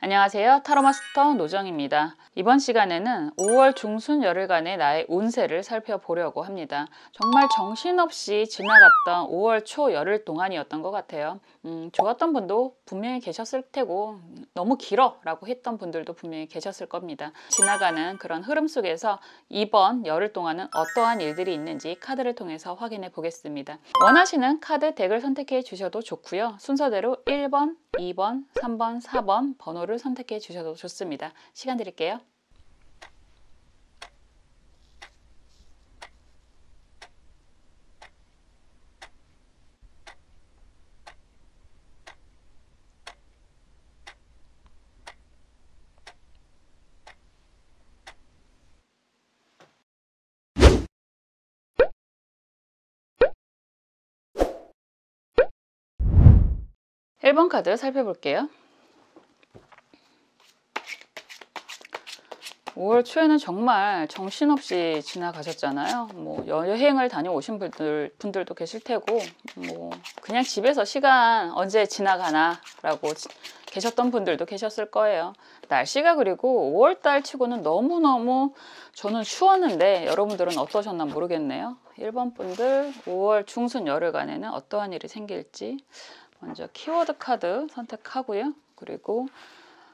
안녕하세요. 타로마스터 노정입니다. 이번 시간에는 5월 중순 열흘간의 나의 운세를 살펴보려고 합니다. 정말 정신없이 지나갔던 5월 초 열흘 동안이었던 것 같아요. 좋았던 분도 분명히 계셨을 테고 너무 길어 라고 했던 분들도 분명히 계셨을 겁니다. 지나가는 그런 흐름 속에서 이번 열흘 동안은 어떠한 일들이 있는지 카드를 통해서 확인해 보겠습니다. 원하시는 카드 덱을 선택해 주셔도 좋고요. 순서대로 1번, 2번, 3번, 4번 번호를 선택해 주셔도 좋습니다. 시간 드릴게요. 일 번 카드 살펴볼게요. 5월 초에는 정말 정신없이 지나가셨잖아요. 뭐 여행을 다녀오신 분들도 계실 테고, 뭐 그냥 집에서 시간 언제 지나가나 라고 계셨던 분들도 계셨을 거예요. 날씨가 그리고 5월달 치고는 너무너무 저는 추웠는데 여러분들은 어떠셨나 모르겠네요. 1번 분들 5월 중순 열흘간에는 어떠한 일이 생길지 먼저 키워드 카드 선택하고요. 그리고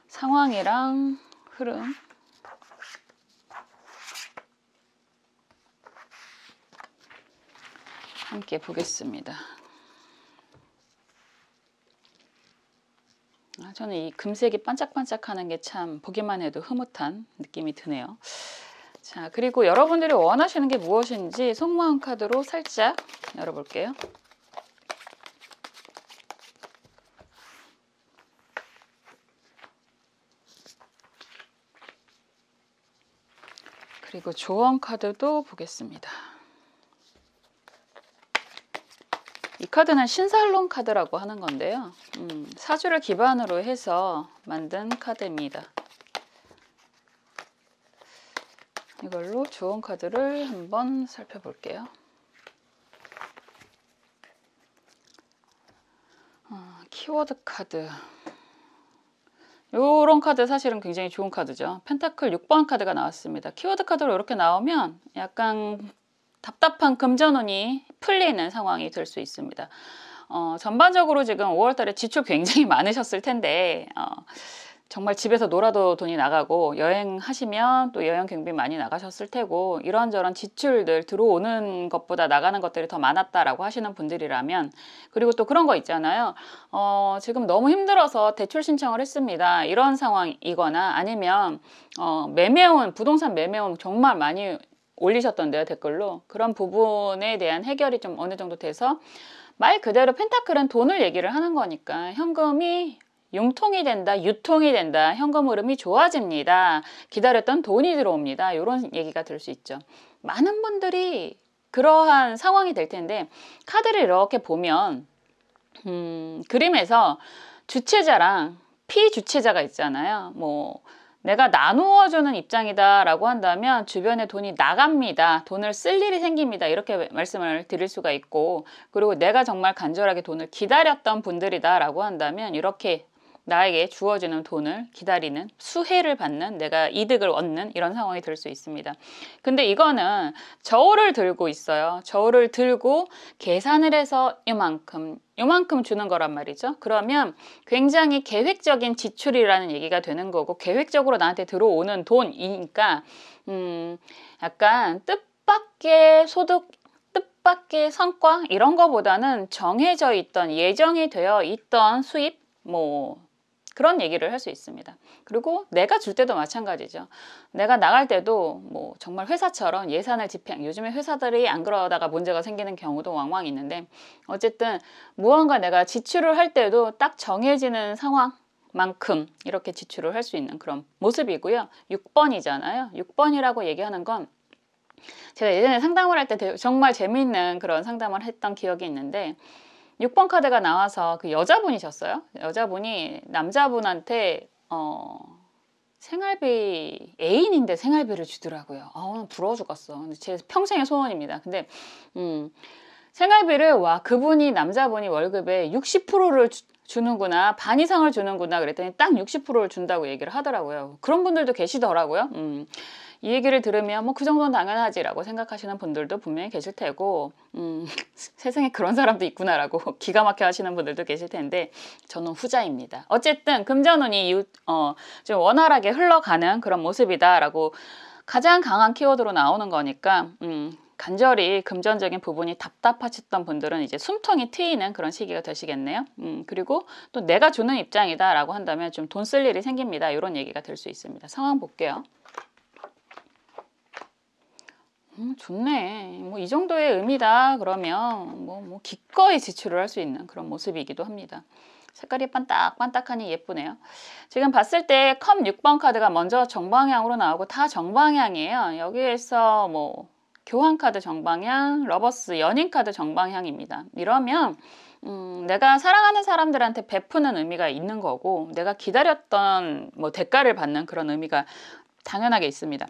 상황이랑 흐름 함께 보겠습니다. 저는 이 금색이 반짝반짝하는 게 참 보기만 해도 흐뭇한 느낌이 드네요. 자, 그리고 여러분들이 원하시는 게 무엇인지 속마음 카드로 살짝 열어볼게요. 그리고 조언 카드도 보겠습니다. 이 카드는 신살롬 카드라고 하는 건데요. 사주를 기반으로 해서 만든 카드입니다. 이걸로 조언 카드를 한번 살펴볼게요. 키워드 카드. 요런 카드 사실은 굉장히 좋은 카드죠. 펜타클 6번 카드가 나왔습니다. 키워드 카드로 이렇게 나오면 약간 답답한 금전운이 풀리는 상황이 될 수 있습니다. 전반적으로 지금 5월달에 지출 굉장히 많으셨을 텐데 정말 집에서 놀아도 돈이 나가고 여행하시면 또 여행 경비 많이 나가셨을 테고 이런저런 지출들 들어오는 것보다 나가는 것들이 더 많았다라고 하시는 분들이라면, 그리고 또 그런 거 있잖아요. 지금 너무 힘들어서 대출 신청을 했습니다. 이런 상황이거나 아니면 매매운 부동산 매매운 정말 많이 올리셨던데요, 댓글로. 그런 부분에 대한 해결이 좀 어느 정도 돼서, 말 그대로 펜타클은 돈을 얘기를 하는 거니까 현금이 융통이 된다, 유통이 된다, 현금 흐름이 좋아집니다, 기다렸던 돈이 들어옵니다, 이런 얘기가 될 수 있죠. 많은 분들이 그러한 상황이 될 텐데, 카드를 이렇게 보면 그림에서 주체자랑 피주체자가 있잖아요. 뭐 내가 나누어주는 입장이다 라고 한다면 주변에 돈이 나갑니다, 돈을 쓸 일이 생깁니다, 이렇게 말씀을 드릴 수가 있고, 그리고 내가 정말 간절하게 돈을 기다렸던 분들이다 라고 한다면 이렇게 나에게 주어지는 돈을 기다리는, 수혜를 받는, 내가 이득을 얻는 이런 상황이 될 수 있습니다. 근데 이거는 저울을 들고 있어요. 저울을 들고 계산을 해서 요만큼 주는 거란 말이죠. 그러면 굉장히 계획적인 지출이라는 얘기가 되는 거고, 계획적으로 나한테 들어오는 돈이니까 약간 뜻밖의 소득, 뜻밖의 성과 이런 거보다는 정해져 있던, 예정이 되어 있던 수입, 뭐 그런 얘기를 할 수 있습니다. 그리고 내가 줄 때도 마찬가지죠. 내가 나갈 때도 뭐 정말 회사처럼 예산을 집행, 요즘에 회사들이 안 그러다가 문제가 생기는 경우도 왕왕 있는데, 어쨌든 무언가 내가 지출을 할 때도 딱 정해지는 상황만큼 이렇게 지출을 할 수 있는 그런 모습이고요. 6번이잖아요. 6번이라고 얘기하는 건, 제가 예전에 상담을 할 때 정말 재미있는 그런 상담을 했던 기억이 있는데, 6번 카드가 나와서 그 여자분이셨어요. 여자분이 남자분한테 생활비, 애인인데 생활비를 주더라고요. 부러워 죽었어. 제 평생의 소원입니다. 근데 생활비를 와 그분이 남자분이 월급의 60%를 주는구나, 반 이상을 주는구나 그랬더니 딱 60%를 준다고 얘기를 하더라고요. 그런 분들도 계시더라고요. 이 얘기를 들으면 뭐 그 정도는 당연하지라고 생각하시는 분들도 분명히 계실 테고, 세상에 그런 사람도 있구나라고 기가 막혀 하시는 분들도 계실 텐데, 저는 후자입니다. 어쨌든 금전운이 좀 원활하게 흘러가는 그런 모습이다라고 가장 강한 키워드로 나오는 거니까, 간절히 금전적인 부분이 답답하셨던 분들은 이제 숨통이 트이는 그런 시기가 되시겠네요. 그리고 또 내가 주는 입장이다라고 한다면 좀 돈 쓸 일이 생깁니다. 이런 얘기가 될 수 있습니다. 상황 볼게요. 좋네. 뭐 이 정도의 의미다 그러면 뭐 기꺼이 지출을 할 수 있는 그런 모습이기도 합니다. 색깔이 반딱반딱하니 예쁘네요. 지금 봤을 때 컵 6번 카드가 먼저 정방향으로 나오고 다 정방향이에요. 여기에서 뭐 교환 카드 정방향, 러버스 연인 카드 정방향입니다. 이러면 내가 사랑하는 사람들한테 베푸는 의미가 있는 거고, 내가 기다렸던 뭐 대가를 받는 그런 의미가 당연하게 있습니다.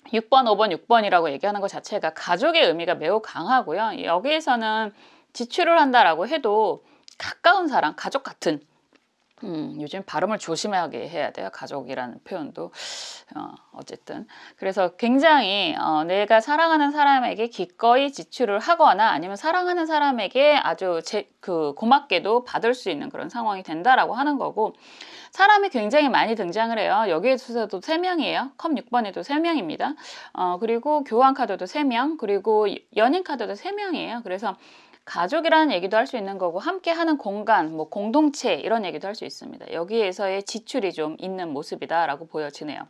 6번, 5번, 6번이라고 얘기하는 것 자체가 가족의 의미가 매우 강하고요. 여기에서는 지출을 한다라고 해도 가까운 사람, 가족 같은, 요즘 발음을 조심하게 해야 돼요. 가족이라는 표현도. 어쨌든. 그래서 굉장히 내가 사랑하는 사람에게 기꺼이 지출을 하거나 아니면 사랑하는 사람에게 아주 고맙게도 받을 수 있는 그런 상황이 된다라고 하는 거고, 사람이 굉장히 많이 등장을 해요. 여기에서도 3명이에요. 컵 6번에도 3명입니다. 그리고 교환 카드도 3명, 그리고 연인 카드도 3명이에요. 그래서 가족이라는 얘기도 할 수 있는 거고, 함께 하는 공간, 뭐 공동체 이런 얘기도 할 수 있습니다. 여기에서의 지출이 좀 있는 모습이다라고 보여지네요.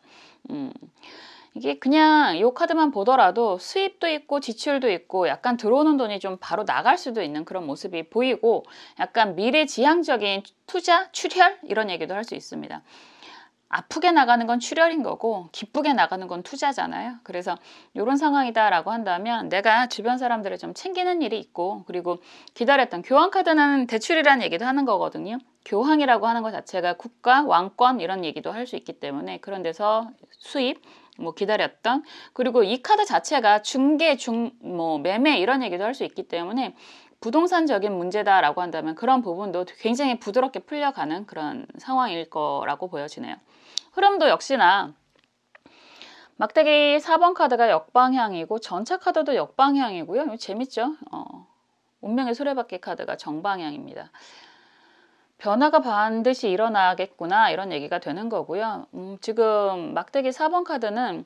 이게 그냥 이 카드만 보더라도 수입도 있고 지출도 있고 약간 들어오는 돈이 좀 바로 나갈 수도 있는 그런 모습이 보이고, 약간 미래지향적인 투자, 출혈 이런 얘기도 할 수 있습니다. 아프게 나가는 건 출혈인 거고 기쁘게 나가는 건 투자잖아요. 그래서 이런 상황이다라고 한다면 내가 주변 사람들을 좀 챙기는 일이 있고, 그리고 기다렸던 교환카드는 대출이라는 얘기도 하는 거거든요. 교황이라고 하는 것 자체가 국가, 왕권 이런 얘기도 할 수 있기 때문에 그런 데서 수입, 뭐 기다렸던, 그리고 이 카드 자체가 중개, 뭐 매매 이런 얘기도 할 수 있기 때문에 부동산적인 문제다라고 한다면 그런 부분도 굉장히 부드럽게 풀려가는 그런 상황일 거라고 보여지네요. 흐름도 역시나 막대기 4번 카드가 역방향이고 전차 카드도 역방향이고요. 이거 재밌죠? 운명의 수레바퀴 카드가 정방향입니다. 변화가 반드시 일어나겠구나 이런 얘기가 되는 거고요. 지금 막대기 4번 카드는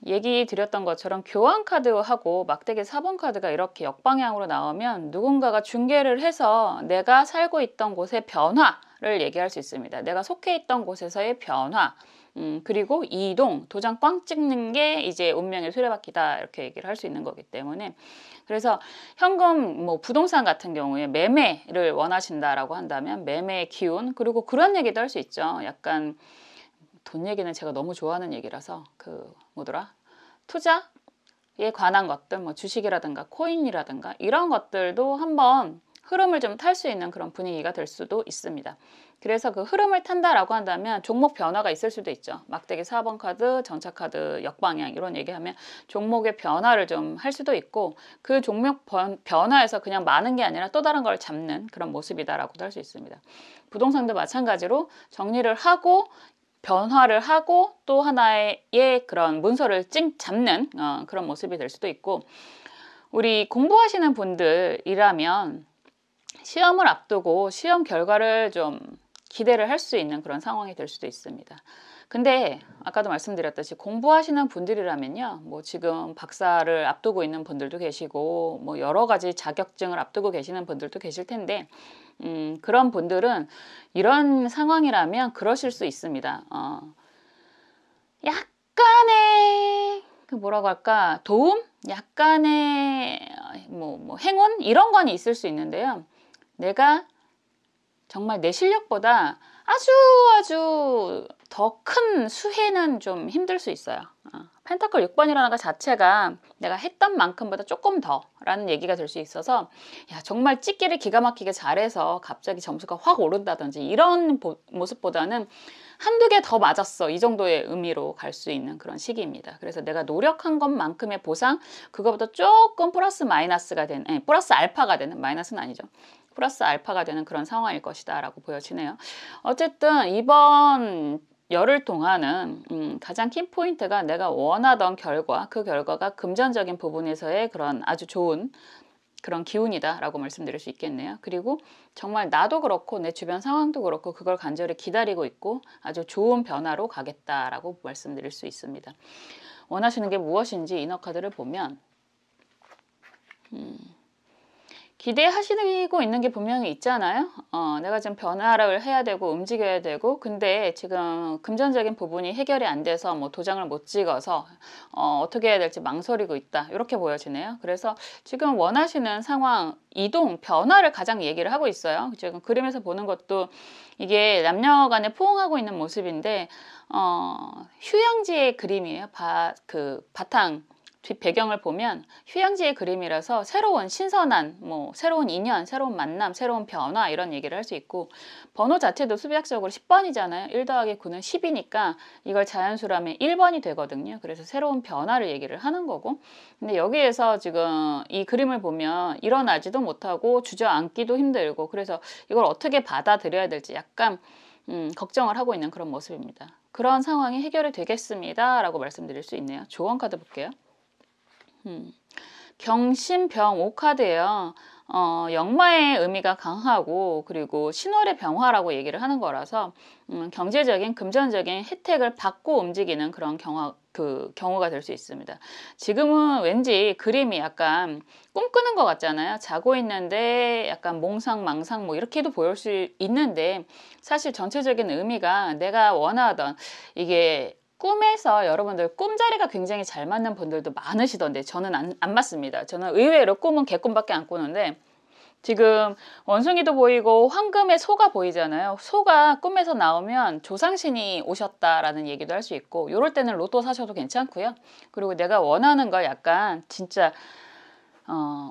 얘기 드렸던 것처럼 교환 카드하고 막대기 4번 카드가 이렇게 역방향으로 나오면 누군가가 중개를 해서 내가 살고 있던 곳의 변화를 얘기할 수 있습니다. 내가 속해 있던 곳에서의 변화, 그리고 이동, 도장 꽝 찍는 게 이제 운명의 수레바퀴다 이렇게 얘기를 할 수 있는 거기 때문에, 그래서 현금, 뭐 부동산 같은 경우에 매매를 원하신다라고 한다면 매매의 기운, 그리고 그런 얘기도 할 수 있죠. 약간 돈 얘기는 제가 너무 좋아하는 얘기라서 투자에 관한 것들, 뭐 주식이라든가 코인이라든가 이런 것들도 한번 흐름을 좀 탈 수 있는 그런 분위기가 될 수도 있습니다. 그래서 그 흐름을 탄다라고 한다면 종목 변화가 있을 수도 있죠. 막대기 4번 카드, 전차 카드, 역방향 이런 얘기하면 종목의 변화를 좀 할 수도 있고, 그 종목 변화에서 그냥 많은 게 아니라 또 다른 걸 잡는 그런 모습이다라고도 할 수 있습니다. 부동산도 마찬가지로 정리를 하고 변화를 하고 또 하나의 그런 문서를 잡는 그런 모습이 될 수도 있고, 우리 공부하시는 분들이라면 시험을 앞두고 시험 결과를 좀 기대를 할 수 있는 그런 상황이 될 수도 있습니다. 근데 아까도 말씀드렸듯이 공부하시는 분들이라면요, 뭐 지금 박사를 앞두고 있는 분들도 계시고 뭐 여러 가지 자격증을 앞두고 계시는 분들도 계실 텐데, 그런 분들은 이런 상황이라면 그러실 수 있습니다. 약간의 뭐라고 할까, 도움? 약간의 뭐 행운? 이런 건 있을 수 있는데요. 내가 정말 내 실력보다 아주 더 큰 수혜는 좀 힘들 수 있어요. 펜타클 6번이라는 것 자체가 내가 했던 만큼보다 조금 더 라는 얘기가 될 수 있어서 야, 정말 찍기를 기가 막히게 잘해서 갑자기 점수가 확 오른다든지 이런 모습보다는 한두 개 더 맞았어 이 정도의 의미로 갈 수 있는 그런 시기입니다. 그래서 내가 노력한 것만큼의 보상, 그거보다 조금 플러스 마이너스가 되는, 아니, 플러스 알파가 되는, 마이너스는 아니죠, 플러스 알파가 되는 그런 상황일 것이다 라고 보여지네요. 어쨌든 이번 열흘 동안은 가장 키포인트가 내가 원하던 결과, 그 결과가 금전적인 부분에서의 그런 아주 좋은 그런 기운이다 라고 말씀드릴 수 있겠네요. 그리고 정말 나도 그렇고 내 주변 상황도 그렇고 그걸 간절히 기다리고 있고 아주 좋은 변화로 가겠다라고 말씀드릴 수 있습니다. 원하시는 게 무엇인지 이너카드를 보면 기대하시고 있는 게 분명히 있잖아요. 내가 지금 변화를 해야 되고 움직여야 되고, 근데 지금 금전적인 부분이 해결이 안 돼서 뭐 도장을 못 찍어서 어떻게 해야 될지 망설이고 있다, 이렇게 보여지네요. 그래서 지금 원하시는 상황, 이동, 변화를 가장 얘기를 하고 있어요. 지금 그림에서 보는 것도 이게 남녀 간에 포옹하고 있는 모습인데 휴양지의 그림이에요. 바탕 뒷 배경을 보면 휴양지의 그림이라서 새로운 신선한 뭐 새로운 인연, 새로운 만남, 새로운 변화 이런 얘기를 할 수 있고, 번호 자체도 수비학적으로 10번이잖아요. 1 더하기 9는 10이니까 이걸 자연수라면 1번이 되거든요. 그래서 새로운 변화를 얘기를 하는 거고, 근데 여기에서 지금 이 그림을 보면 일어나지도 못하고 주저앉기도 힘들고, 그래서 이걸 어떻게 받아들여야 될지 약간 걱정을 하고 있는 그런 모습입니다. 그런 상황이 해결이 되겠습니다 라고 말씀드릴 수 있네요. 조언 카드 볼게요. 경신병 5카드예요. 역마의 의미가 강하고, 그리고 신월의 병화라고 얘기를 하는 거라서 경제적인, 금전적인 혜택을 받고 움직이는 그런 경우가 될 수 있습니다. 지금은 왠지 그림이 약간 꿈꾸는 것 같잖아요. 자고 있는데 약간 몽상망상 뭐 이렇게도 보일 수 있는데, 사실 전체적인 의미가 내가 원하던 이게 꿈에서 여러분들 꿈자리가 굉장히 잘 맞는 분들도 많으시던데 저는 안 맞습니다. 저는 의외로 꿈은 개꿈밖에 안 꾸는데, 지금 원숭이도 보이고 황금의 소가 보이잖아요. 소가 꿈에서 나오면 조상신이 오셨다라는 얘기도 할 수 있고, 이럴 때는 로또 사셔도 괜찮고요. 그리고 내가 원하는 걸 약간 진짜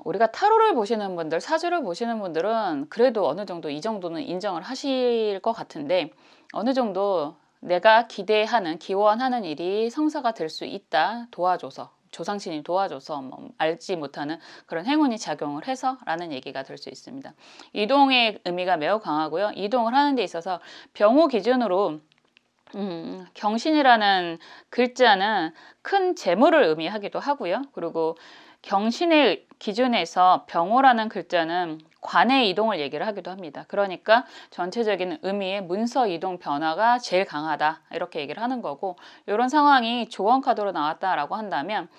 우리가 타로를 보시는 분들, 사주를 보시는 분들은 그래도 어느 정도 이 정도는 인정을 하실 것 같은데, 어느 정도 내가 기대하는, 기원하는 일이 성사가 될 수 있다, 도와줘서, 조상신이 도와줘서 뭐 알지 못하는 그런 행운이 작용을 해서 라는 얘기가 될 수 있습니다. 이동의 의미가 매우 강하고요. 이동을 하는 데 있어서 병호 기준으로 경신이라는 글자는 큰 재물을 의미하기도 하고요. 그리고 경신의 기준에서 병호라는 글자는 관의 이동을 얘기를 하기도 합니다. 그러니까 전체적인 의미의 문서 이동 변화가 제일 강하다, 이렇게 얘기를 하는 거고, 이런 상황이 조언 카드로 나왔다라고 한다면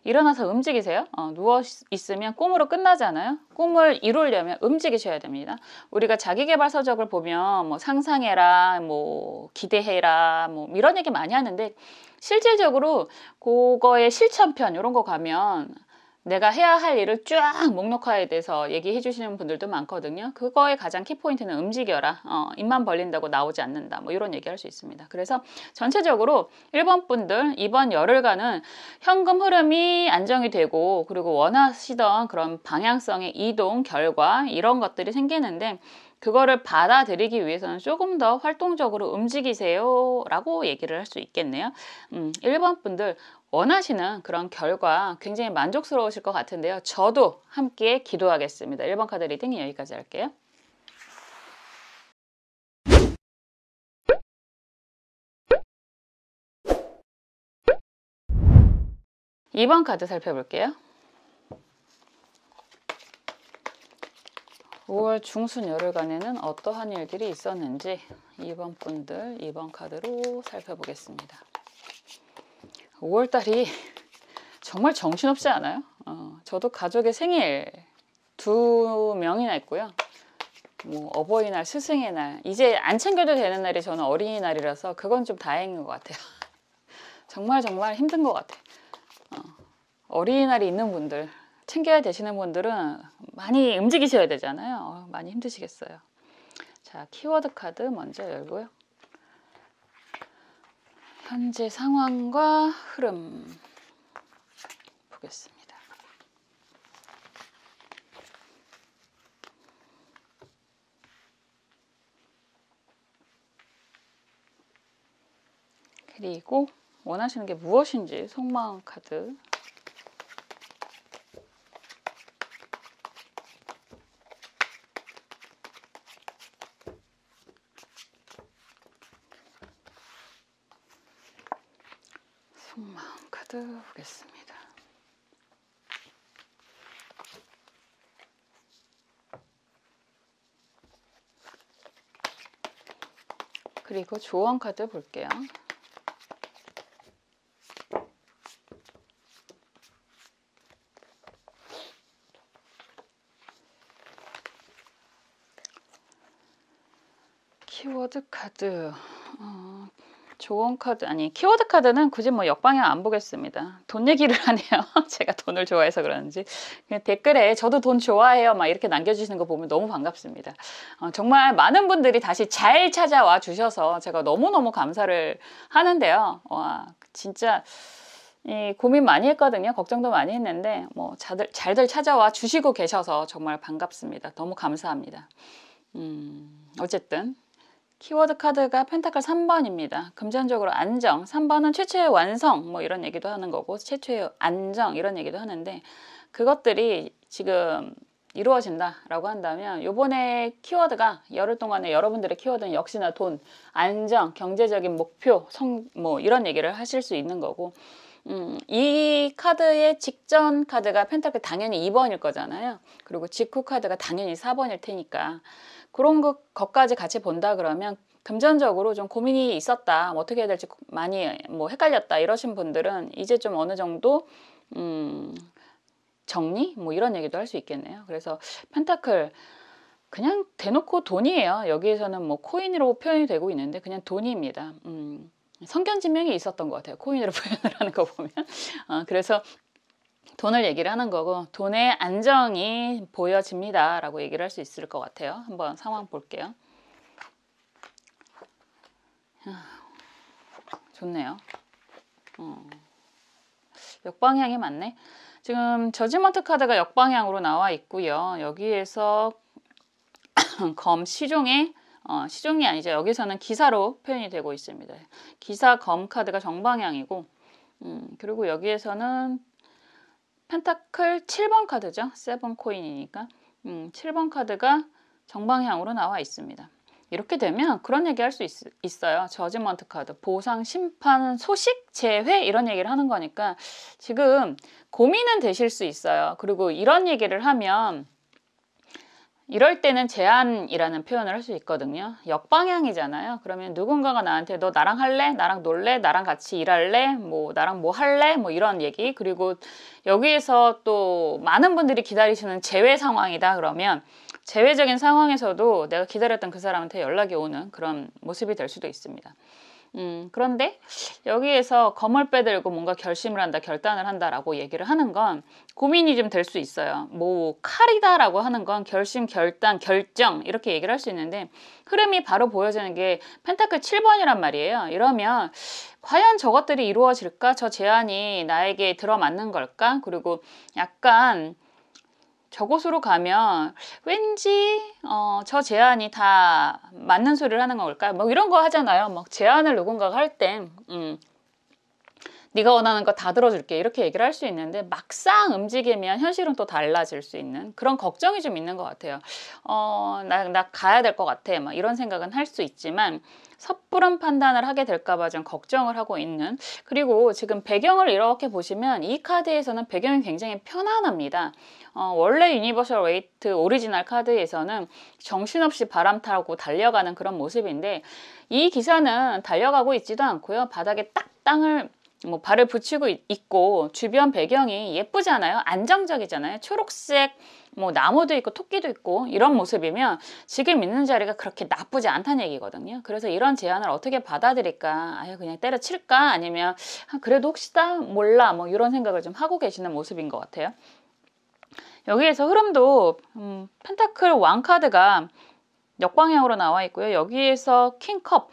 일어나서 움직이세요. 누워 있으면 꿈으로 끝나잖아요. 꿈을 이루려면 움직이셔야 됩니다. 우리가 자기계발 서적을 보면 뭐 상상해라, 뭐 기대해라, 뭐 이런 얘기 많이 하는데, 실질적으로 그거의 실천편 이런 거 가면 내가 해야 할 일을 쫙 목록화에 대해서 얘기해 주시는 분들도 많거든요. 그거의 가장 키포인트는 움직여라. 입만 벌린다고 나오지 않는다. 뭐 이런 얘기할 수 있습니다. 그래서 전체적으로 1번 분들 이번 열흘간은 현금 흐름이 안정이 되고, 그리고 원하시던 그런 방향성의 이동, 결과 이런 것들이 생기는데, 그거를 받아들이기 위해서는 조금 더 활동적으로 움직이세요 라고 얘기를 할 수 있겠네요. 1번 분들 원하시는 그런 결과 굉장히 만족스러우실 것 같은데요. 저도 함께 기도하겠습니다. 1번 카드 리딩 여기까지 할게요. (2번) 카드 살펴볼게요. 5월 중순 열흘간에는 어떠한 일들이 있었는지 2번 분들 2번 카드로 살펴보겠습니다. 5월달이 정말 정신없지 않아요? 저도 가족의 생일 2명이나 있고요. 뭐 어버이날, 스승의 날, 이제 안 챙겨도 되는 날이 저는 어린이날이라서 그건 좀 다행인 것 같아요. 정말 힘든 것 같아요. 어린이날이 있는 분들, 챙겨야 되시는 분들은 많이 움직이셔야 되잖아요. 많이 힘드시겠어요. 자, 키워드 카드 먼저 열고요. 현재 상황과 흐름 보겠습니다. 그리고 원하시는 게 무엇인지 속마음 카드. 속마음 카드 보겠습니다. 그리고 조언 카드 볼게요. 키워드 카드, 조언 카드, 아니 키워드 카드는 굳이 뭐 역방향 안 보겠습니다. 돈 얘기를 하네요. 제가 돈을 좋아해서 그런지. 그냥 댓글에 저도 돈 좋아해요 막 이렇게 남겨주시는 거 보면 너무 반갑습니다. 정말 많은 분들이 다시 잘 찾아와 주셔서 제가 너무너무 감사를 하는데요. 와, 진짜 고민 많이 했거든요. 걱정도 많이 했는데 뭐 잘들 찾아와 주시고 계셔서 정말 반갑습니다. 너무 감사합니다. 어쨌든 키워드 카드가 펜타클 3번입니다. 금전적으로 안정. 3번은 최초의 완성 뭐 이런 얘기도 하는 거고 최초의 안정 이런 얘기도 하는데 그것들이 지금 이루어진다라고 한다면 요번에 키워드가 열흘 동안에 여러분들의 키워드는 역시나 돈, 안정, 경제적인 목표, 뭐 이런 얘기를 하실 수 있는 거고 이 카드의 직전 카드가 펜타클 당연히 2번일 거잖아요. 그리고 직후 카드가 당연히 4번일 테니까 그런 것까지 같이 본다 그러면 금전적으로 좀 고민이 있었다. 뭐 어떻게 해야 될지 많이 뭐 헷갈렸다. 이러신 분들은 이제 좀 어느 정도 정리? 뭐 이런 얘기도 할 수 있겠네요. 그래서 펜타클 그냥 대놓고 돈이에요. 여기에서는 뭐 코인으로 표현이 되고 있는데 그냥 돈입니다. 성견지명이 있었던 것 같아요. 코인으로 표현을 하는 거 보면. 그래서 돈을 얘기를 하는 거고 돈의 안정이 보여집니다 라고 얘기를 할 수 있을 것 같아요. 한번 상황 볼게요. 좋네요. 역방향이 맞네. 지금 저지먼트 카드가 역방향으로 나와 있고요. 여기에서 검 시종에 시종이 아니죠. 여기서는 기사로 표현이 되고 있습니다. 기사 검 카드가 정방향이고 그리고 여기에서는 펜타클 7번 카드죠. 7 코인이니까 7번 카드가 정방향으로 나와 있습니다. 이렇게 되면 그런 얘기 할 수 있어요. 저지먼트 카드, 보상, 심판, 소식, 재회 이런 얘기를 하는 거니까 지금 고민은 되실 수 있어요. 그리고 이런 얘기를 하면 이럴 때는 제안이라는 표현을 할 수 있거든요. 역방향이잖아요. 그러면 누군가가 나한테 너 나랑 할래? 나랑 놀래? 나랑 같이 일할래? 뭐 나랑 뭐 할래? 뭐 이런 얘기. 그리고 여기에서 또 많은 분들이 기다리시는 재회 상황이다 그러면 재회적인 상황에서도 내가 기다렸던 그 사람한테 연락이 오는 그런 모습이 될 수도 있습니다. 그런데 여기에서 검을 빼들고 뭔가 결심을 한다, 결단을 한다라고 얘기를 하는 건 고민이 좀 될 수 있어요. 뭐 칼이다라고 하는 건 결심, 결단, 결정 이렇게 얘기를 할 수 있는데 흐름이 바로 보여지는 게 펜타클 7번이란 말이에요. 이러면 과연 저것들이 이루어질까? 저 제안이 나에게 들어맞는 걸까? 그리고 약간 저곳으로 가면 왠지 저 제안이 다 맞는 소리를 하는 걸까? 뭐 이런 거 하잖아요. 막 제안을 누군가가 할 때 네가 원하는 거 다 들어줄게 이렇게 얘기를 할 수 있는데 막상 움직이면 현실은 또 달라질 수 있는 그런 걱정이 좀 있는 것 같아요. 나 가야 될 것 같아 막 이런 생각은 할 수 있지만 섣부른 판단을 하게 될까봐 좀 걱정을 하고 있는 그리고 지금 배경을 이렇게 보시면 이 카드에서는 배경이 굉장히 편안합니다. 원래 유니버셜 웨이트 오리지널 카드에서는 정신없이 바람 타고 달려가는 그런 모습인데 이 기사는 달려가고 있지도 않고요. 바닥에 딱 땅을 뭐 발을 붙이고 있고 주변 배경이 예쁘잖아요. 안정적이잖아요. 초록색 뭐 나무도 있고 토끼도 있고 이런 모습이면 지금 있는 자리가 그렇게 나쁘지 않다는 얘기거든요. 그래서 이런 제안을 어떻게 받아들일까? 아예 그냥 때려칠까? 아니면 그래도 혹시다 몰라 뭐 이런 생각을 좀 하고 계시는 모습인 것 같아요. 여기에서 흐름도 펜타클 왕 카드가 역방향으로 나와 있고요. 여기에서 킹컵,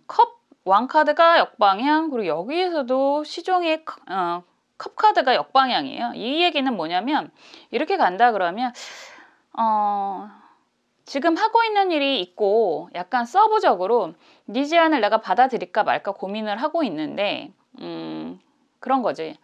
컵 왕카드가 역방향, 그리고 여기에서도 시종의 컵카드가 역방향이에요. 이 얘기는 뭐냐면 이렇게 간다 그러면 지금 하고 있는 일이 있고 약간 서브적으로 네 제안을 내가 받아들일까 말까 고민을 하고 있는데 그런 거지.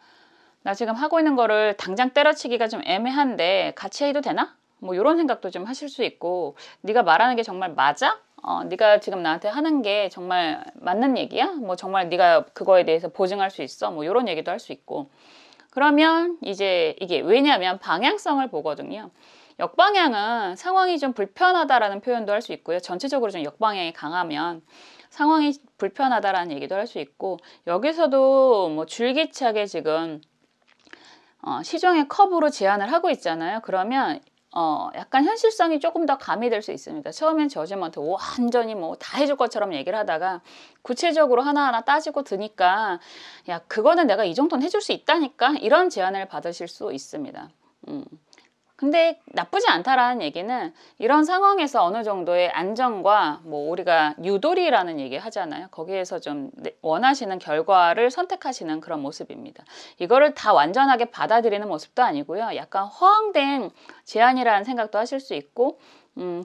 나 지금 하고 있는 거를 당장 때려치기가 좀 애매한데 같이 해도 되나? 뭐 이런 생각도 좀 하실 수 있고, 네가 말하는 게 정말 맞아? 네가 지금 나한테 하는 게 정말 맞는 얘기야? 뭐 정말 네가 그거에 대해서 보증할 수 있어? 뭐 이런 얘기도 할 수 있고. 그러면 이제 이게 왜냐면 방향성을 보거든요. 역방향은 상황이 좀 불편하다라는 표현도 할 수 있고요. 전체적으로 좀 역방향이 강하면 상황이 불편하다라는 얘기도 할 수 있고, 여기서도 뭐 줄기차게 지금 시종의 컵으로 제안을 하고 있잖아요. 그러면 약간 현실성이 조금 더 가미될 수 있습니다. 처음엔 저지먼트 완전히 뭐 다 해줄 것처럼 얘기를 하다가 구체적으로 하나하나 따지고 드니까 야, 그거는 내가 이 정도는 해줄 수 있다니까, 이런 제안을 받으실 수 있습니다. 근데 나쁘지 않다라는 얘기는 이런 상황에서 어느 정도의 안정과 뭐 우리가 유도리라는 얘기 하잖아요. 거기에서 좀 원하시는 결과를 선택하시는 그런 모습입니다. 이거를 다 완전하게 받아들이는 모습도 아니고요. 약간 허황된 제안이라는 생각도 하실 수 있고,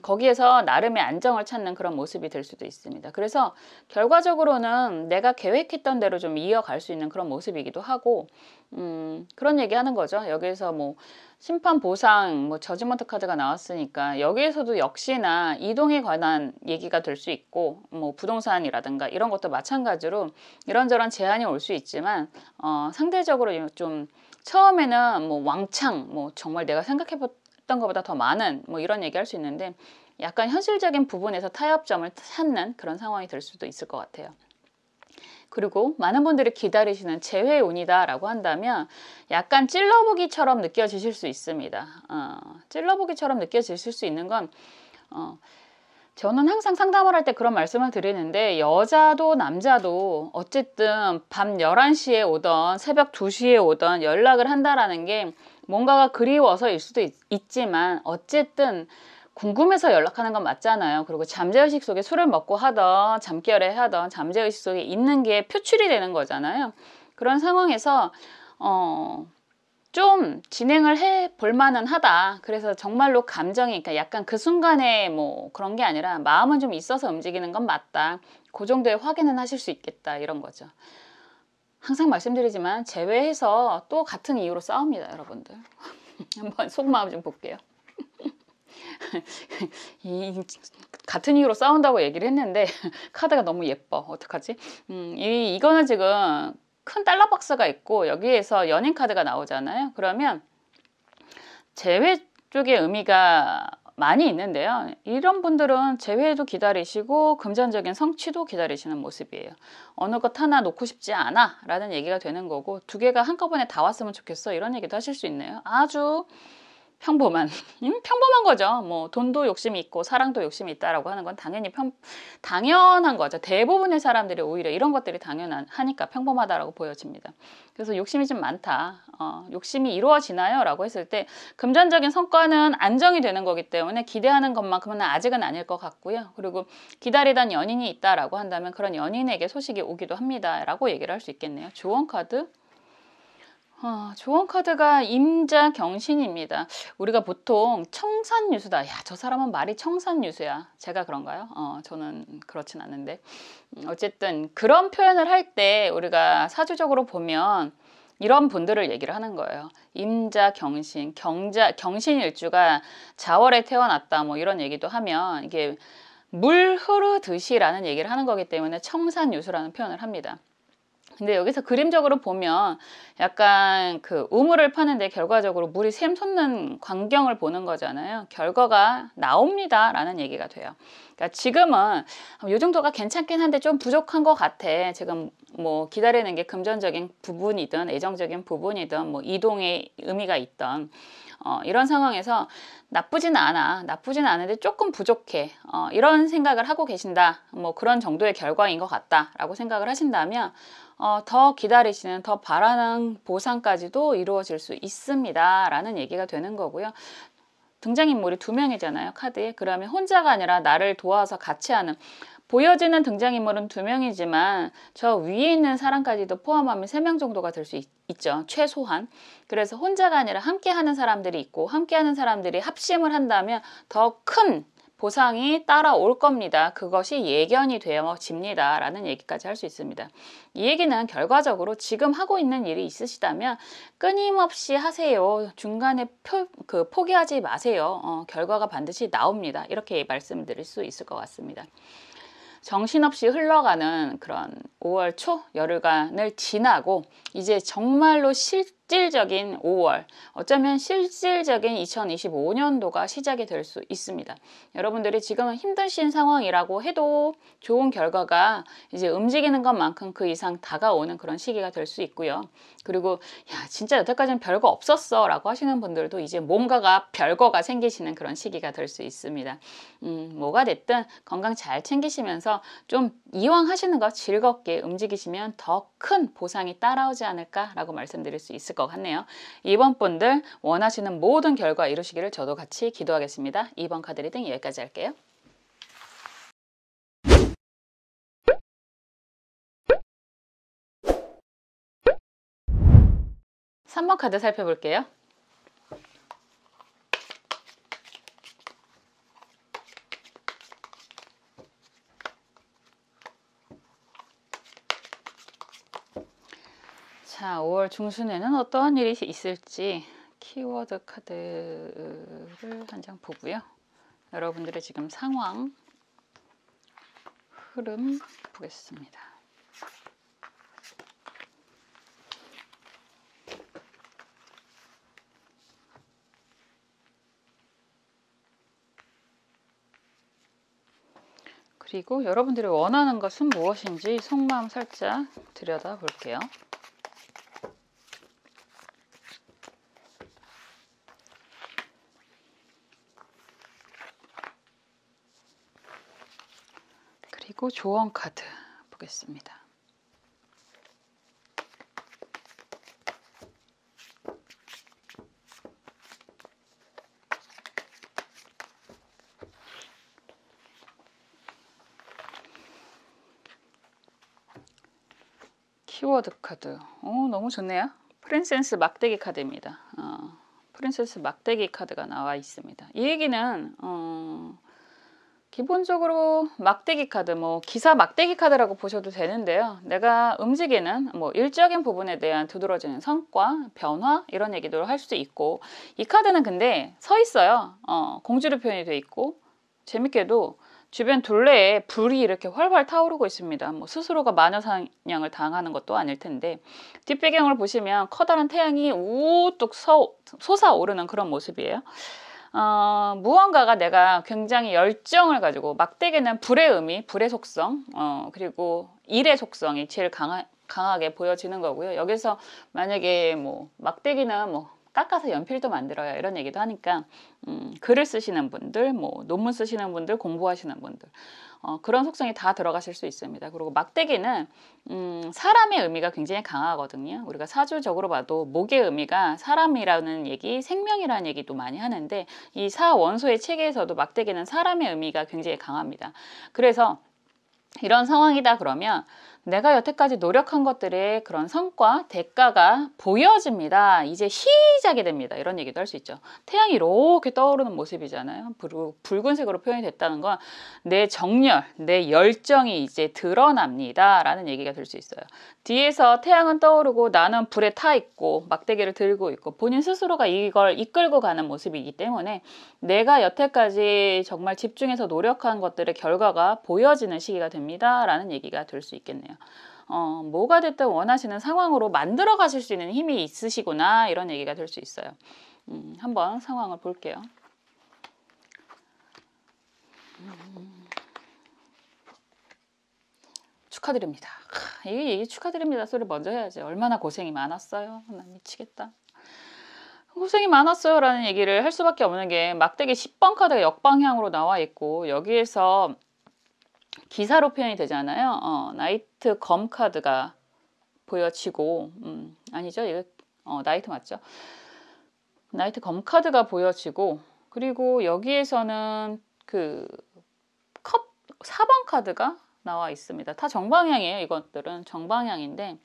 거기에서 나름의 안정을 찾는 그런 모습이 될 수도 있습니다. 그래서 결과적으로는 내가 계획했던 대로 좀 이어갈 수 있는 그런 모습이기도 하고, 그런 얘기 하는 거죠. 여기에서 뭐 심판 보상, 뭐 저지먼트 카드가 나왔으니까 여기에서도 역시나 이동에 관한 얘기가 될 수 있고, 뭐 부동산이라든가 이런 것도 마찬가지로 이런저런 제한이 올 수 있지만 상대적으로 좀 처음에는 뭐 왕창 뭐 정말 내가 생각해봤던 것보다 더 많은 뭐 이런 얘기 할 수 있는데, 약간 현실적인 부분에서 타협점을 찾는 그런 상황이 될 수도 있을 것 같아요. 그리고 많은 분들이 기다리시는 재회운이다라고 한다면 약간 찔러보기처럼 느껴지실 수 있습니다. 찔러보기처럼 느껴지실 수 있는 건 저는 항상 상담을 할 때 그런 말씀을 드리는데, 여자도 남자도 어쨌든 밤 11시에 오던 새벽 2시에 오던 연락을 한다라는 게 뭔가가 그리워서일 수도 있지만 어쨌든 궁금해서 연락하는 건 맞잖아요. 그리고 잠재의식 속에 술을 먹고 하던 잠결에 하던 잠재의식 속에 있는 게 표출이 되는 거잖아요. 그런 상황에서 좀 진행을 해 볼 만은 하다. 그래서 정말로 감정이, 그러니까 약간 그 순간에 뭐 그런 게 아니라 마음은 좀 있어서 움직이는 건 맞다. 그 정도의 확인은 하실 수 있겠다. 이런 거죠. 항상 말씀드리지만 제외해서 또 같은 이유로 싸웁니다, 여러분들. 한번 속마음 좀 볼게요. 같은 이유로 싸운다고 얘기를 했는데 카드가 너무 예뻐. 어떡하지? 이거는 지금 큰 달러 박스가 있고 여기에서 연인 카드가 나오잖아요. 그러면 재회 쪽의 의미가 많이 있는데요. 이런 분들은 재회도 기다리시고 금전적인 성취도 기다리시는 모습이에요. 어느 것 하나 놓고 싶지 않아 라는 얘기가 되는 거고, 두 개가 한꺼번에 다 왔으면 좋겠어, 이런 얘기도 하실 수 있네요. 아주 평범한 평범한 거죠. 뭐 돈도 욕심이 있고 사랑도 욕심이 있다라고 하는 건 당연히 당연한 거죠. 대부분의 사람들이 오히려 이런 것들이 당연하니까 평범하다라고 보여집니다. 그래서 욕심이 좀 많다. 욕심이 이루어지나요? 라고 했을 때 금전적인 성과는 안정이 되는 거기 때문에 기대하는 것만큼은 아직은 아닐 것 같고요. 그리고 기다리던 연인이 있다라고 한다면 그런 연인에게 소식이 오기도 합니다. 라고 얘기를 할 수 있겠네요. 조언 카드. 조언 카드가 임자 경신입니다. 우리가 보통 청산유수다. 야, 저 사람은 말이 청산유수야. 제가 그런가요? 저는 그렇진 않은데. 어쨌든 그런 표현을 할 때 우리가 사주적으로 보면 이런 분들을 얘기를 하는 거예요. 임자 경신, 경신일주가 자월에 태어났다. 뭐 이런 얘기도 하면 이게 물 흐르듯이라는 얘기를 하는 거기 때문에 청산유수라는 표현을 합니다. 근데 여기서 그림적으로 보면 약간 그 우물을 파는데 결과적으로 물이 샘솟는 광경을 보는 거잖아요. 결과가 나옵니다 라는 얘기가 돼요. 그러니까 지금은 이 정도가 괜찮긴 한데 좀 부족한 것 같아. 지금 뭐 기다리는 게 금전적인 부분이든 애정적인 부분이든 뭐 이동의 의미가 있던 이런 상황에서 나쁘진 않은데 조금 부족해. 이런 생각을 하고 계신다. 뭐 그런 정도의 결과인 것 같다라고 생각을 하신다면 더 기다리시는, 더 바라는 보상까지도 이루어질 수 있습니다 라는 얘기가 되는 거고요. 등장인물이 2명이잖아요, 카드에. 그러면 혼자가 아니라 나를 도와서 같이 하는, 보여지는 등장인물은 2명이지만 저 위에 있는 사람까지도 포함하면 3명 정도가 될 수 있죠. 최소한. 그래서 혼자가 아니라 함께하는 사람들이 있고 함께하는 사람들이 합심을 한다면 더 큰 보상이 따라올 겁니다. 그것이 예견이 되어집니다. 라는 얘기까지 할 수 있습니다. 이 얘기는 결과적으로 지금 하고 있는 일이 있으시다면 끊임없이 하세요. 중간에 포기하지 마세요. 결과가 반드시 나옵니다. 이렇게 말씀드릴 수 있을 것 같습니다. 정신없이 흘러가는 그런 5월 초 열흘간을 지나고 이제 정말로 실질적인 5월, 어쩌면 실질적인 2025년도가 시작이 될 수 있습니다. 여러분들이 지금은 힘드신 상황이라고 해도 좋은 결과가 이제 움직이는 것만큼 그 이상 다가오는 그런 시기가 될 수 있고요. 그리고 야 진짜 여태까지는 별거 없었어 라고 하시는 분들도 이제 뭔가가 별거가 생기시는 그런 시기가 될 수 있습니다. 뭐가 됐든 건강 잘 챙기시면서 좀 이왕 하시는 거 즐겁게 움직이시면 더 큰 보상이 따라오지 않을까라고 말씀드릴 수 있을 것 같네요. 2번 분들 원하시는 모든 결과 이루시기를 저도 같이 기도하겠습니다. 2번 카드 리딩 여기까지 할게요. 3번 카드 살펴볼게요. 자, 5월 중순에는 어떠한 일이 있을지 키워드 카드를 한 장 보고요. 여러분들의 지금 상황, 흐름 보겠습니다. 그리고 여러분들이 원하는 것은 무엇인지 속마음 살짝 들여다 볼게요. 그리고 조언 카드 보겠습니다. 키워드 카드. 너무 좋네요. 프린세스 막대기 카드입니다. 프린세스 막대기 카드가 나와 있습니다. 이 얘기는 기본적으로 막대기 카드, 기사 막대기 카드라고 보셔도 되는데요. 내가 움직이는 일적인 부분에 대한 두드러지는 성과, 변화 이런 얘기도 할 수도 있고, 이 카드는 근데 서 있어요. 공주로 표현이 돼 있고, 재밌게도 주변 둘레에 불이 이렇게 활활 타오르고 있습니다. 스스로가 마녀사냥을 당하는 것도 아닐 텐데, 뒷배경을 보시면 커다란 태양이 우뚝 솟아오르는 그런 모습이에요. 무언가가 내가 굉장히 열정을 가지고, 막대기는 불의 의미, 불의 속성, 그리고 일의 속성이 제일 강하게 보여지는 거고요. 여기서 만약에 막대기는 깎아서 연필도 만들어요. 이런 얘기도 하니까 글을 쓰시는 분들, 논문 쓰시는 분들, 공부하시는 분들 그런 속성이 다 들어가실 수 있습니다. 그리고 막대기는 사람의 의미가 굉장히 강하거든요. 우리가 사주적으로 봐도 목의 의미가 사람이라는 얘기, 생명이라는 얘기도 많이 하는데 이 사원소의 체계에서도 막대기는 사람의 의미가 굉장히 강합니다. 그래서 이런 상황이다 그러면 내가 여태까지 노력한 것들의 그런 성과, 대가가 보여집니다. 이제 시작이 됩니다. 이런 얘기도 할 수 있죠. 태양이 이렇게 떠오르는 모습이잖아요. 붉은색으로 표현이 됐다는 건 내 정열, 내 열정이 이제 드러납니다. 라는 얘기가 될 수 있어요. 뒤에서 태양은 떠오르고 나는 불에 타 있고 막대기를 들고 있고 본인 스스로가 이걸 이끌고 가는 모습이기 때문에 내가 여태까지 정말 집중해서 노력한 것들의 결과가 보여지는 시기가 됩니다. 라는 얘기가 될 수 있겠네요. 뭐가 됐든 원하시는 상황으로 만들어 가실 수 있는 힘이 있으시구나 이런 얘기가 될 수 있어요. 한번 상황을 볼게요. 축하드립니다. 이 축하드립니다 소리 먼저 해야지. 얼마나 고생이 많았어요. 나 미치겠다. 고생이 많았어요 라는 얘기를 할 수밖에 없는 게 막대기 10번 카드가 역방향으로 나와 있고 여기에서 기사로 표현이 되잖아요. 나이트 검 카드가 보여지고 아니죠? 이거 나이트 맞죠? 나이트 검 카드가 보여지고 그리고 여기에서는 그 4번 카드가 나와 있습니다. 다 정방향이에요. 이것들은 정방향인데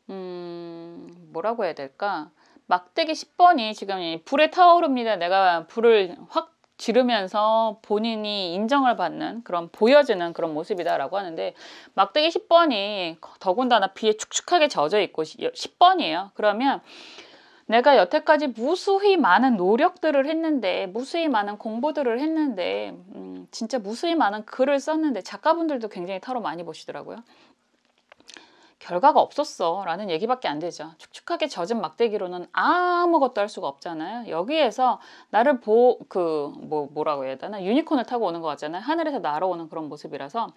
뭐라고 해야 될까? 막대기 10번이 지금 불에 타오릅니다. 내가 불을 확 지르면서 본인이 인정을 받는 그런 보여지는 그런 모습이다라고 하는데 막대기 10번이 더군다나 비에 축축하게 젖어 있고 10번이에요. 그러면 내가 여태까지 무수히 많은 노력들을 했는데 무수히 많은 공부들을 했는데 진짜 무수히 많은 글을 썼는데 작가분들도 굉장히 타로 많이 보시더라고요. 결과가 없었어 라는 얘기밖에 안 되죠. 축축하게 젖은 막대기로는 아무것도 할 수가 없잖아요. 여기에서 나를 뭐라고 해야 되나 유니콘을 타고 오는 것 같잖아요. 하늘에서 날아오는 그런 모습이라서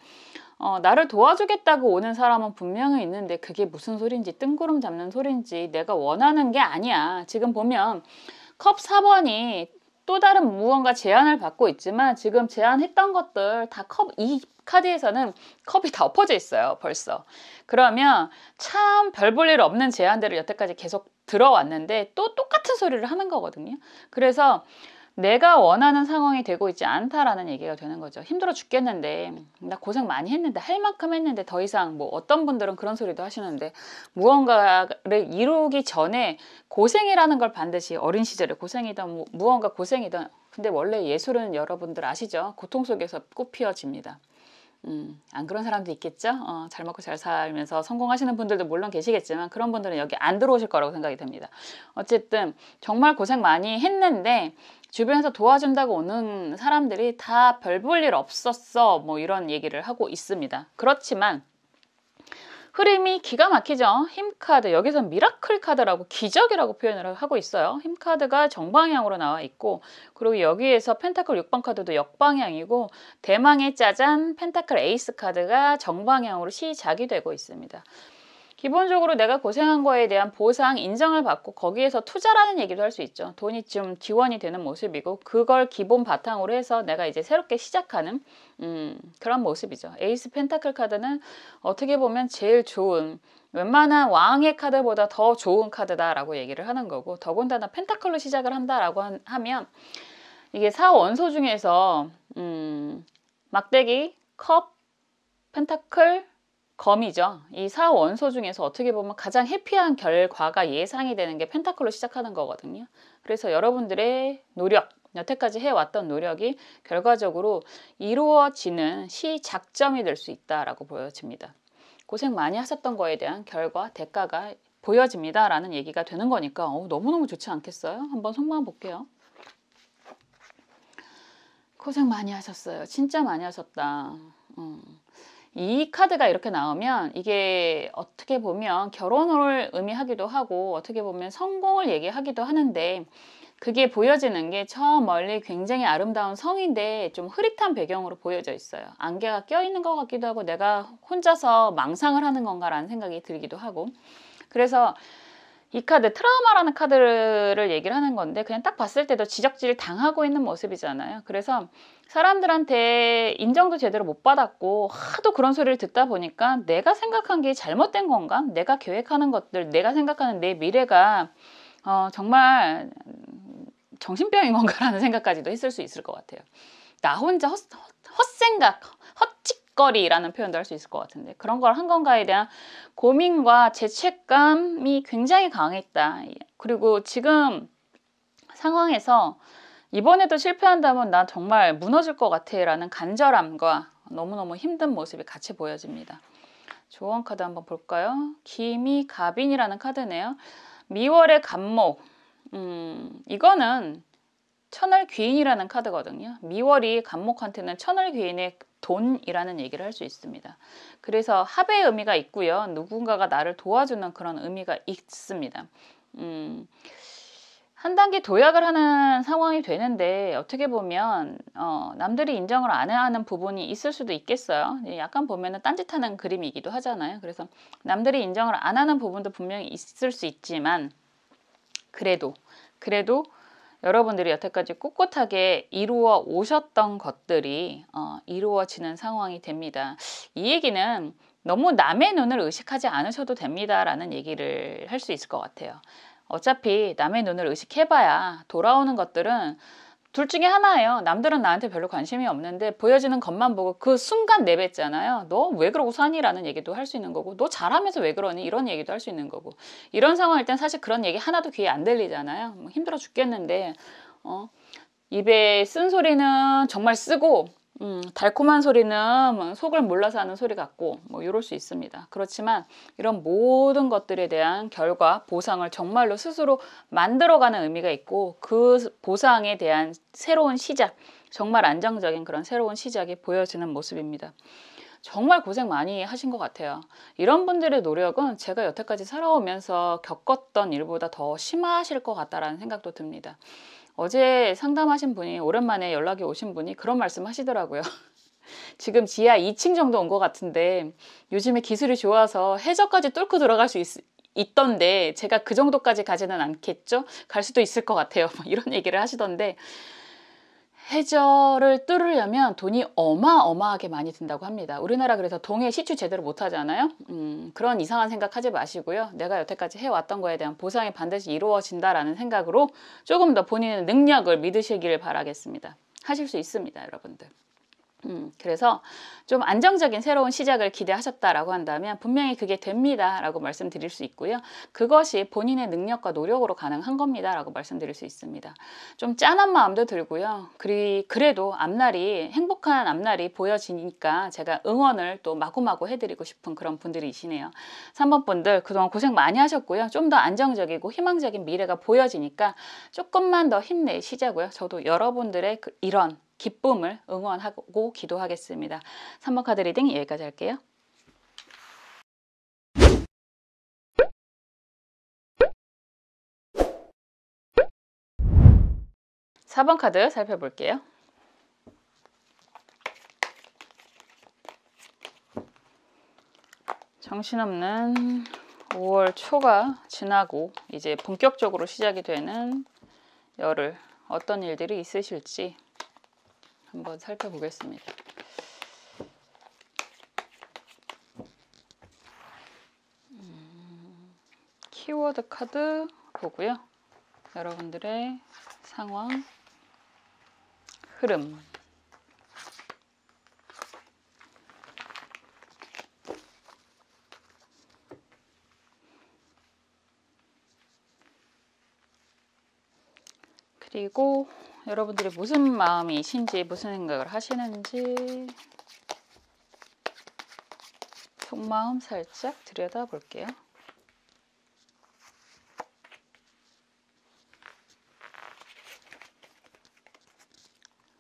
나를 도와주겠다고 오는 사람은 분명히 있는데 그게 무슨 소린지 뜬구름 잡는 소린지 내가 원하는 게 아니야. 지금 보면 컵 4번이 또 다른 무언가 제안을 받고 있지만 지금 제안했던 것들 다 이 카드에서는 컵이 다 엎어져 있어요. 벌써. 그러면 참 별 볼 일 없는 제안들을 여태까지 계속 들어왔는데 또 똑같은 소리를 하는 거거든요. 그래서 내가 원하는 상황이 되고 있지 않다라는 얘기가 되는 거죠. 힘들어 죽겠는데 나 고생 많이 했는데 할 만큼 했는데 더 이상 뭐 어떤 분들은 그런 소리도 하시는데 무언가를 이루기 전에 고생이라는 걸 반드시 어린 시절에 고생이든 무언가 고생이든 근데 원래 예술은 여러분들 아시죠? 고통 속에서 꽃 피어집니다. 안 그런 사람도 있겠죠? 잘 먹고 잘 살면서 성공하시는 분들도 물론 계시겠지만 그런 분들은 여기 안 들어오실 거라고 생각이 됩니다. 어쨌든 정말 고생 많이 했는데 주변에서 도와준다고 오는 사람들이 다 별 볼 일 없었어 뭐 이런 얘기를 하고 있습니다. 그렇지만 흐름이 기가 막히죠. 힘카드 여기서 미라클 카드라고 기적이라고 표현을 하고 있어요. 힘카드가 정방향으로 나와 있고 그리고 여기에서 펜타클 6번 카드도 역방향이고 대망의 짜잔 펜타클 에이스 카드가 정방향으로 시작이 되고 있습니다. 기본적으로 내가 고생한 거에 대한 보상, 인정을 받고 거기에서 투자라는 얘기도 할 수 있죠. 돈이 좀 기원이 되는 모습이고 그걸 기본 바탕으로 해서 내가 이제 새롭게 시작하는 그런 모습이죠. 에이스 펜타클 카드는 어떻게 보면 제일 좋은 웬만한 왕의 카드보다 더 좋은 카드다라고 얘기를 하는 거고 더군다나 펜타클로 시작을 한다라고 하면 이게 4원소 중에서 막대기, 컵, 펜타클, 검이죠. 이 4원소 중에서 어떻게 보면 가장 해피한 결과가 예상이 되는 게 펜타클로 시작하는 거거든요. 그래서 여러분들의 노력, 여태까지 해왔던 노력이 결과적으로 이루어지는 시작점이 될 수 있다라고 보여집니다. 고생 많이 하셨던 거에 대한 결과, 대가가 보여집니다. 라는 얘기가 되는 거니까 너무너무 좋지 않겠어요? 한번 속마음 볼게요. 고생 많이 하셨어요. 진짜 많이 하셨다. 이 카드가 이렇게 나오면 이게 어떻게 보면 결혼을 의미하기도 하고 어떻게 보면 성공을 얘기하기도 하는데 그게 보여지는 게 저 멀리 굉장히 아름다운 성인데 좀 흐릿한 배경으로 보여져 있어요. 안개가 껴있는 것 같기도 하고 내가 혼자서 망상을 하는 건가라는 생각이 들기도 하고 그래서 이 카드 트라우마라는 카드를 얘기를 하는 건데 그냥 딱 봤을 때도 지적질 당하고 있는 모습이잖아요. 그래서 사람들한테 인정도 제대로 못 받았고 하도 그런 소리를 듣다 보니까 내가 생각한 게 잘못된 건가? 내가 계획하는 것들, 내가 생각하는 내 미래가 정말 정신병인 건가라는 생각까지도 했을 수 있을 것 같아요. 나 혼자 헛생각, 헛짓거리라는 표현도 할 수 있을 것 같은데 그런 걸 한 건가에 대한 고민과 죄책감이 굉장히 강했다. 그리고 지금 상황에서 이번에도 실패한다면 나 정말 무너질 것 같아 라는 간절함과 너무너무 힘든 모습이 같이 보여집니다. 조언 카드 한번 볼까요? 기미가빈이라는 카드네요. 미월의 간목 이거는 천을귀인이라는 카드거든요. 미월이 간목한테는 천을귀인의 돈이라는 얘기를 할 수 있습니다. 그래서 합의 의미가 있고요. 누군가가 나를 도와주는 그런 의미가 있습니다. 한 단계 도약을 하는 상황이 되는데 어떻게 보면 남들이 인정을 안 하는 부분이 있을 수도 있겠어요. 약간 보면은 딴짓하는 그림이기도 하잖아요. 그래서 남들이 인정을 안 하는 부분도 분명히 있을 수 있지만 그래도 여러분들이 여태까지 꿋꿋하게 이루어 오셨던 것들이 이루어지는 상황이 됩니다. 이 얘기는 너무 남의 눈을 의식하지 않으셔도 됩니다라는 얘기를 할 수 있을 것 같아요. 어차피 남의 눈을 의식해봐야 돌아오는 것들은 둘 중에 하나예요. 남들은 나한테 별로 관심이 없는데 보여지는 것만 보고 그 순간 내뱉잖아요. 너 왜 그러고 사니? 라는 얘기도 할 수 있는 거고, 너 잘하면서 왜 그러니? 이런 얘기도 할 수 있는 거고. 이런 상황일 땐 사실 그런 얘기 하나도 귀에 안 들리잖아요. 뭐 힘들어 죽겠는데 입에 쓴 소리는 정말 쓰고 달콤한 소리는 뭐 속을 몰라서 하는 소리 같고 뭐 이럴 수 있습니다. 그렇지만 이런 모든 것들에 대한 결과, 보상을 정말로 스스로 만들어가는 의미가 있고, 그 보상에 대한 새로운 시작, 정말 안정적인 그런 새로운 시작이 보여지는 모습입니다. 정말 고생 많이 하신 것 같아요. 이런 분들의 노력은 제가 여태까지 살아오면서 겪었던 일보다 더 심하실 것 같다라는 생각도 듭니다. 어제 상담하신 분이, 오랜만에 연락이 오신 분이 그런 말씀 하시더라고요. 지금 지하 2층 정도 온 것 같은데 요즘에 기술이 좋아서 해저까지 뚫고 들어갈 수 있던데 제가 그 정도까지 가지는 않겠죠? 갈 수도 있을 것 같아요. 이런 얘기를 하시던데, 해저를 뚫으려면 돈이 어마어마하게 많이 든다고 합니다. 우리나라 그래서 동해 시추 제대로 못 하잖아요. 그런 이상한 생각하지 마시고요. 내가 여태까지 해왔던 거에 대한 보상이 반드시 이루어진다라는 생각으로 조금 더 본인의 능력을 믿으시길 바라겠습니다. 하실 수 있습니다, 여러분들. 그래서 좀 안정적인 새로운 시작을 기대하셨다라고 한다면 분명히 그게 됩니다 라고 말씀드릴 수 있고요. 그것이 본인의 능력과 노력으로 가능한 겁니다 라고 말씀드릴 수 있습니다. 좀 짠한 마음도 들고요. 그래도 앞날이, 행복한 앞날이 보여지니까 제가 응원을 또 마구마구 해드리고 싶은 그런 분들이시네요. 3번 분들 그동안 고생 많이 하셨고요. 좀 더 안정적이고 희망적인 미래가 보여지니까 조금만 더 힘내시자고요. 저도 여러분들의 이런 기쁨을 응원하고 기도하겠습니다. 3번 카드 리딩 여기까지 할게요. (4번) 카드 살펴볼게요. 정신없는 5월 초가 지나고 이제 본격적으로 시작이 되는 열흘, 어떤 일들이 있으실지 한번 살펴보겠습니다. 키워드 카드 보고요. 여러분들의 상황, 흐름, 그리고 여러분들이 무슨 마음이신지, 무슨 생각을 하시는지 속마음 살짝 들여다볼게요.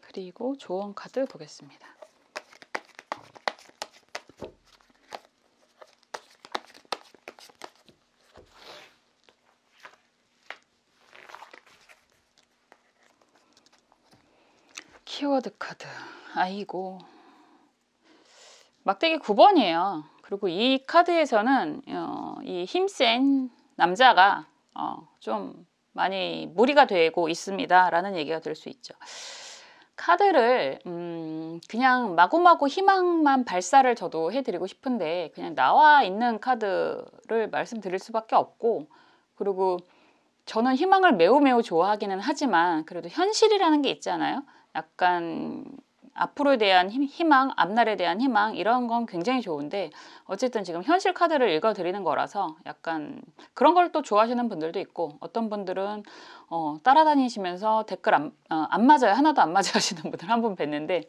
그리고 조언 카드 보겠습니다. 키워드 카드, 아이고, 막대기 9번이에요. 그리고 이 카드에서는 이 힘센 남자가 좀 많이 무리가 되고 있습니다 라는 얘기가 들 수 있죠. 카드를 그냥 마구마구 희망만 발사를 저도 해드리고 싶은데 그냥 나와 있는 카드를 말씀드릴 수밖에 없고, 그리고 저는 희망을 매우 좋아하기는 하지만 그래도 현실이라는 게 있잖아요. 약간 앞으로에 대한 희망, 앞날에 대한 희망, 이런 건 굉장히 좋은데 어쨌든 지금 현실 카드를 읽어드리는 거라서 약간 그런 걸 또 좋아하시는 분들도 있고, 어떤 분들은 따라다니시면서 댓글 안 맞아요, 하나도 안 맞아 하시는 분들 한 분 뵀는데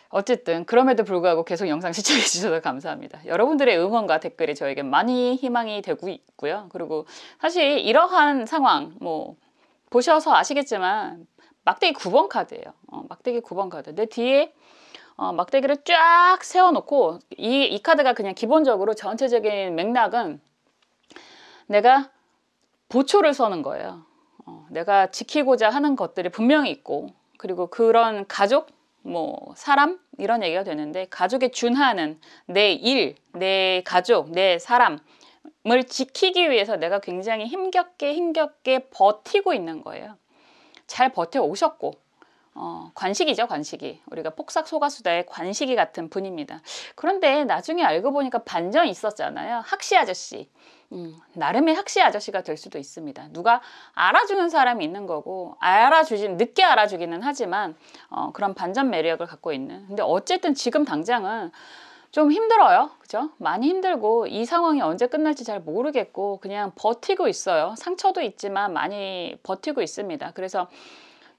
어쨌든 그럼에도 불구하고 계속 영상 시청해 주셔서 감사합니다. 여러분들의 응원과 댓글이 저에게 많이 희망이 되고 있고요. 그리고 사실 이러한 상황 뭐 보셔서 아시겠지만 막대기 9번 카드예요. 막대기 9번 카드. 내 뒤에 막대기를 쫙 세워놓고 이 카드가 그냥 기본적으로 전체적인 맥락은 내가 보초를 서는 거예요. 내가 지키고자 하는 것들이 분명히 있고, 그리고 그런 가족, 뭐 사람 이런 얘기가 되는데, 가족에 준하는 내 일, 내 가족, 내 사람을 지키기 위해서 내가 굉장히 힘겹게 버티고 있는 거예요. 잘 버텨 오셨고 관식이죠, 관식이. 우리가 폭삭 소가수다의 관식이 같은 분입니다. 그런데 나중에 알고 보니까 반전이 있었잖아요. 학시 아저씨. 나름의 학시 아저씨가 될 수도 있습니다. 누가 알아주는 사람이 있는 거고, 늦게 알아주기는 하지만, 그런 반전 매력을 갖고 있는. 근데 어쨌든 지금 당장은 좀 힘들어요. 그죠? 많이 힘들고, 이 상황이 언제 끝날지 잘 모르겠고, 그냥 버티고 있어요. 상처도 있지만 많이 버티고 있습니다. 그래서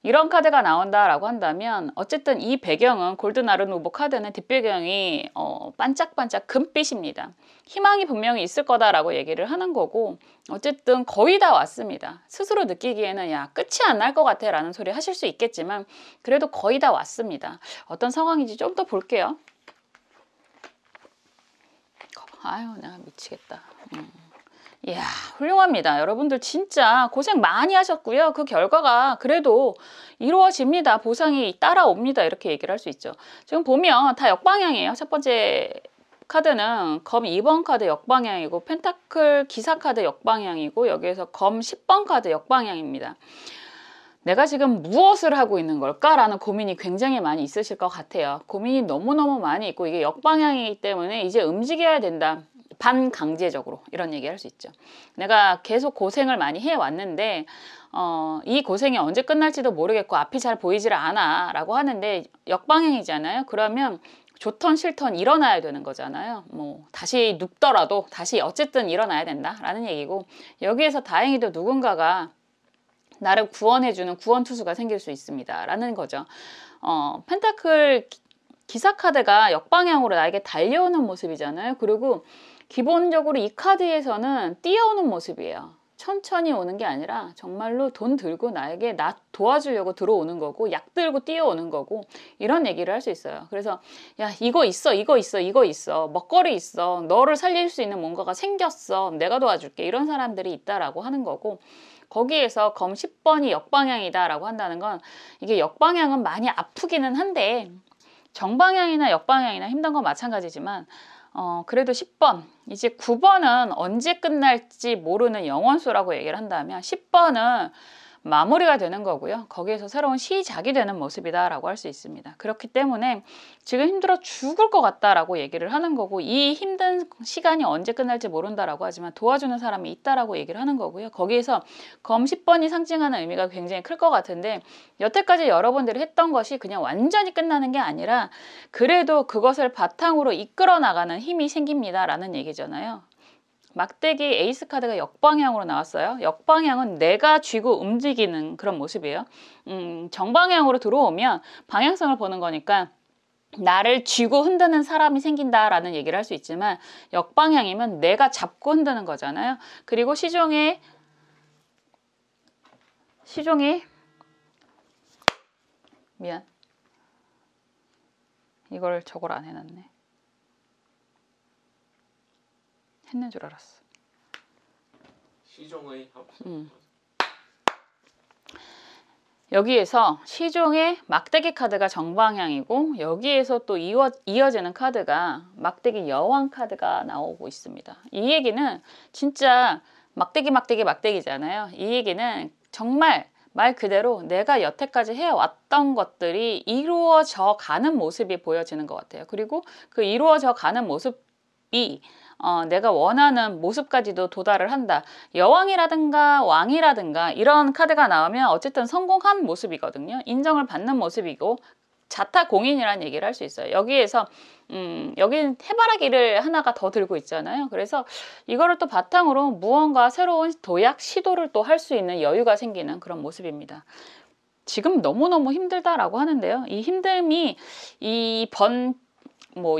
이런 카드가 나온다라고 한다면 어쨌든 이 배경은 골든 아른 후보 카드는 뒷배경이 반짝반짝 금빛입니다. 희망이 분명히 있을 거다라고 얘기를 하는 거고 어쨌든 거의 다 왔습니다. 스스로 느끼기에는 야 끝이 안 날 것 같아 라는 소리 하실 수 있겠지만 그래도 거의 다 왔습니다. 어떤 상황인지 좀 더 볼게요. 아유 내가 미치겠다. 이야 훌륭합니다. 여러분들 진짜 고생 많이 하셨고요. 그 결과가 그래도 이루어집니다. 보상이 따라옵니다. 이렇게 얘기를 할 수 있죠. 지금 보면 다 역방향이에요. 첫 번째 카드는 검 2번 카드 역방향이고 펜타클 기사 카드 역방향이고 여기에서 검 10번 카드 역방향입니다. 내가 지금 무엇을 하고 있는 걸까라는 고민이 굉장히 많이 있으실 것 같아요. 고민이 너무너무 많이 있고 이게 역방향이기 때문에 이제 움직여야 된다. 반강제적으로 이런 얘기 할 수 있죠. 내가 계속 고생을 많이 해왔는데 이 고생이 언제 끝날지도 모르겠고 앞이 잘 보이질 않아 라고 하는데 역방향이잖아요. 그러면 좋던 싫던 일어나야 되는 거잖아요. 뭐 다시 눕더라도 다시 어쨌든 일어나야 된다라는 얘기고 여기에서 다행히도 누군가가 나를 구원해주는 구원투수가 생길 수 있습니다 라는 거죠. 펜타클 기사 카드가 역방향으로 나에게 달려오는 모습이잖아요. 그리고 기본적으로 이 카드에서는 뛰어오는 모습이에요. 천천히 오는 게 아니라 정말로 돈 들고 나에게 나 도와주려고 들어오는 거고 약 들고 뛰어오는 거고 이런 얘기를 할 수 있어요. 그래서 야 이거 있어 이거 있어 이거 있어 먹거리 있어 너를 살릴 수 있는 뭔가가 생겼어 내가 도와줄게 이런 사람들이 있다라고 하는 거고 거기에서 검 10번이 역방향이다 라고 한다는 건 이게 역방향은 많이 아프기는 한데 정방향이나 역방향이나 힘든 건 마찬가지지만 그래도 10번 이제 9번은 언제 끝날지 모르는 영원수라고 얘기를 한다면 10번은 마무리가 되는 거고요. 거기에서 새로운 시작이 되는 모습이다 라고 할 수 있습니다. 그렇기 때문에 지금 힘들어 죽을 것 같다라고 얘기를 하는 거고 이 힘든 시간이 언제 끝날지 모른다라고 하지만 도와주는 사람이 있다라고 얘기를 하는 거고요. 거기에서 검 10번이 상징하는 의미가 굉장히 클 것 같은데 여태까지 여러분들이 했던 것이 그냥 완전히 끝나는 게 아니라 그래도 그것을 바탕으로 이끌어 나가는 힘이 생깁니다 라는 얘기잖아요. 막대기 에이스 카드가 역방향으로 나왔어요. 역방향은 내가 쥐고 움직이는 그런 모습이에요. 정방향으로 들어오면 방향성을 보는 거니까 나를 쥐고 흔드는 사람이 생긴다라는 얘기를 할 수 있지만 역방향이면 내가 잡고 흔드는 거잖아요. 그리고 시종에 미안 이걸 저걸 안 해놨네. 했는 줄 알았어. 시종의 여기에서 시종의 막대기 카드가 정방향이고 여기에서 또 이어지는 카드가 막대기 여왕 카드가 나오고 있습니다. 이 얘기는 진짜 막대기잖아요. 이 얘기는 정말 말 그대로 내가 여태까지 해왔던 것들이 이루어져 가는 모습이 보여지는 것 같아요. 그리고 그 이루어져 가는 모습이 내가 원하는 모습까지도 도달을 한다. 여왕이라든가 왕이라든가 이런 카드가 나오면 어쨌든 성공한 모습이거든요. 인정을 받는 모습이고 자타공인이라는 얘기를 할 수 있어요. 여기에서 여기는 해바라기를 하나가 더 들고 있잖아요. 그래서 이거를 또 바탕으로 무언가 새로운 도약 시도를 또 할 수 있는 여유가 생기는 그런 모습입니다. 지금 너무너무 힘들다라고 하는데요. 이 힘듦이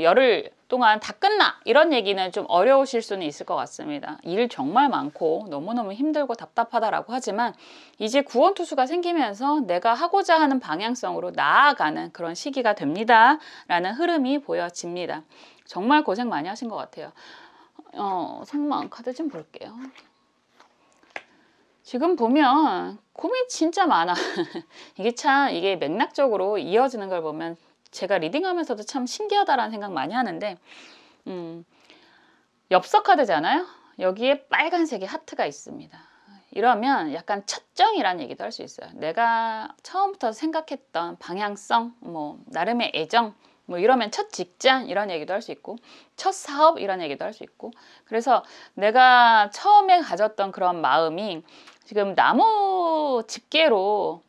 열흘 동안 다 끝나 이런 얘기는 좀 어려우실 수는 있을 것 같습니다. 일 정말 많고 너무너무 힘들고 답답하다라고 하지만 이제 구원투수가 생기면서 내가 하고자 하는 방향성으로 나아가는 그런 시기가 됩니다 라는 흐름이 보여집니다. 정말 고생 많이 하신 것 같아요. 속마음 카드 좀 볼게요. 지금 보면 고민 진짜 많아. 이게 맥락적으로 이어지는 걸 보면 제가 리딩하면서도 참 신기하다라는 생각 많이 하는데 엽서 카드잖아요. 여기에 빨간색의 하트가 있습니다. 이러면 약간 첫정이라는 얘기도 할 수 있어요. 내가 처음부터 생각했던 방향성, 뭐 나름의 애정, 뭐 이러면 첫 직장 이런 얘기도 할 수 있고, 첫 사업 이런 얘기도 할 수 있고. 그래서 내가 처음에 가졌던 그런 마음이 지금 나무 집게로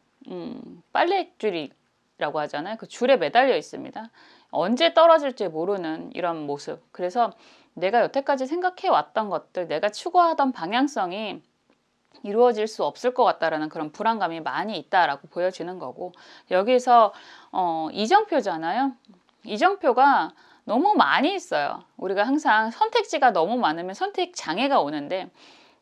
빨랫줄이라고 하잖아요. 그 줄에 매달려 있습니다. 언제 떨어질지 모르는 이런 모습. 그래서 내가 여태까지 생각해 왔던 것들, 내가 추구하던 방향성이 이루어질 수 없을 것 같다라는 그런 불안감이 많이 있다라고 보여지는 거고, 여기서 이정표잖아요. 이정표가 너무 많이 있어요. 우리가 항상 선택지가 너무 많으면 선택 장애가 오는데,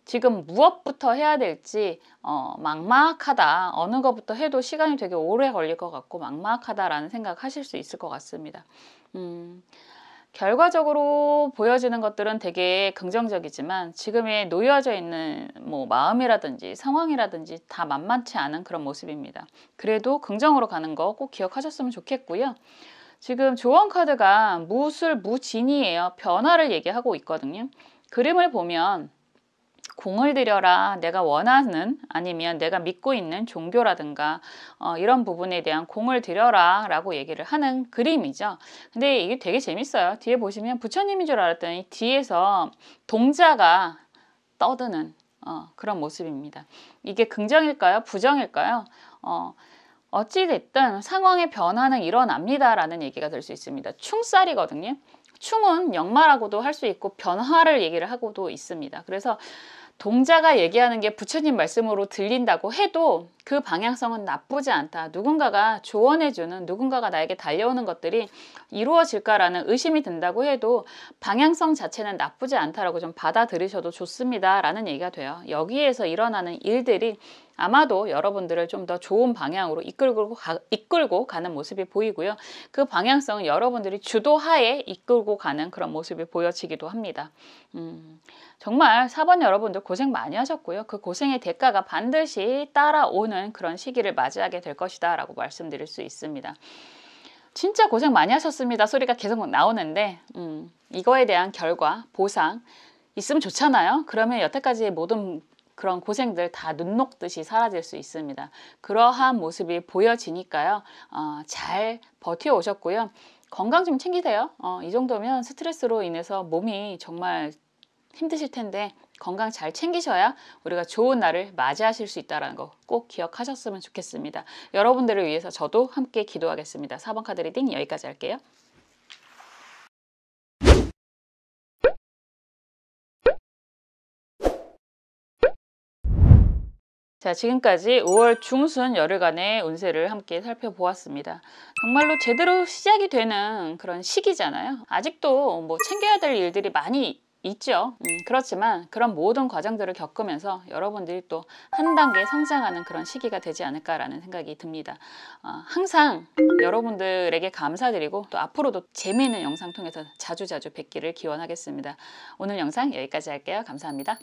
지금 무엇부터 해야 될지 막막하다. 어느 것부터 해도 시간이 되게 오래 걸릴 것 같고 막막하다라는 생각 하실 수 있을 것 같습니다. 결과적으로 보여지는 것들은 되게 긍정적이지만 지금에 놓여져 있는 뭐 마음이라든지 상황이라든지 다 만만치 않은 그런 모습입니다. 그래도 긍정으로 가는 거 꼭 기억하셨으면 좋겠고요. 지금 조언 카드가 무술 무진이에요. 변화를 얘기하고 있거든요. 그림을 보면 공을 들여라, 내가 원하는 아니면 내가 믿고 있는 종교라든가 이런 부분에 대한 공을 들여라 라고 얘기를 하는 그림이죠. 근데 이게 되게 재밌어요. 뒤에 보시면 부처님인 줄 알았더니 뒤에서 동자가 떠드는 그런 모습입니다. 이게 긍정일까요? 부정일까요? 어찌됐든 상황의 변화는 일어납니다 라는 얘기가 될 수 있습니다. 충살이거든요. 충은 역마라고도 할 수 있고 변화를 얘기를 하고도 있습니다. 그래서 동자가 얘기하는 게 부처님 말씀으로 들린다고 해도 그 방향성은 나쁘지 않다. 누군가가 조언해주는, 누군가가 나에게 달려오는 것들이 이루어질까라는 의심이 든다고 해도 방향성 자체는 나쁘지 않다라고 좀 받아들이셔도 좋습니다 라는 얘기가 돼요. 여기에서 일어나는 일들이 아마도 여러분들을 좀 더 좋은 방향으로 이끌고 가는 모습이 보이고요. 그 방향성은 여러분들이 주도하에 이끌고 가는 그런 모습이 보여지기도 합니다. 정말 4번 여러분들 고생 많이 하셨고요. 그 고생의 대가가 반드시 따라오는 그런 시기를 맞이하게 될 것이다 라고 말씀드릴 수 있습니다. 진짜 고생 많이 하셨습니다 소리가 계속 나오는데 이거에 대한 결과, 보상 있으면 좋잖아요. 그러면 여태까지의 모든 그런 고생들 다 눈 녹듯이 사라질 수 있습니다. 그러한 모습이 보여지니까요. 잘 버텨오셨고요. 건강 좀 챙기세요. 이 정도면 스트레스로 인해서 몸이 정말 힘드실 텐데 건강 잘 챙기셔야 우리가 좋은 날을 맞이하실 수 있다는 거 꼭 기억하셨으면 좋겠습니다. 여러분들을 위해서 저도 함께 기도하겠습니다. 4번 카드 리딩 여기까지 할게요. 자, 지금까지 5월 중순 열흘간의 운세를 함께 살펴보았습니다. 정말로 제대로 시작이 되는 그런 시기잖아요. 아직도 뭐 챙겨야 될 일들이 많이 있죠. 그렇지만 그런 모든 과정들을 겪으면서 여러분들이 또 한 단계 성장하는 그런 시기가 되지 않을까라는 생각이 듭니다. 항상 여러분들에게 감사드리고 또 앞으로도 재미있는 영상 통해서 자주자주 뵙기를 기원하겠습니다. 오늘 영상 여기까지 할게요. 감사합니다.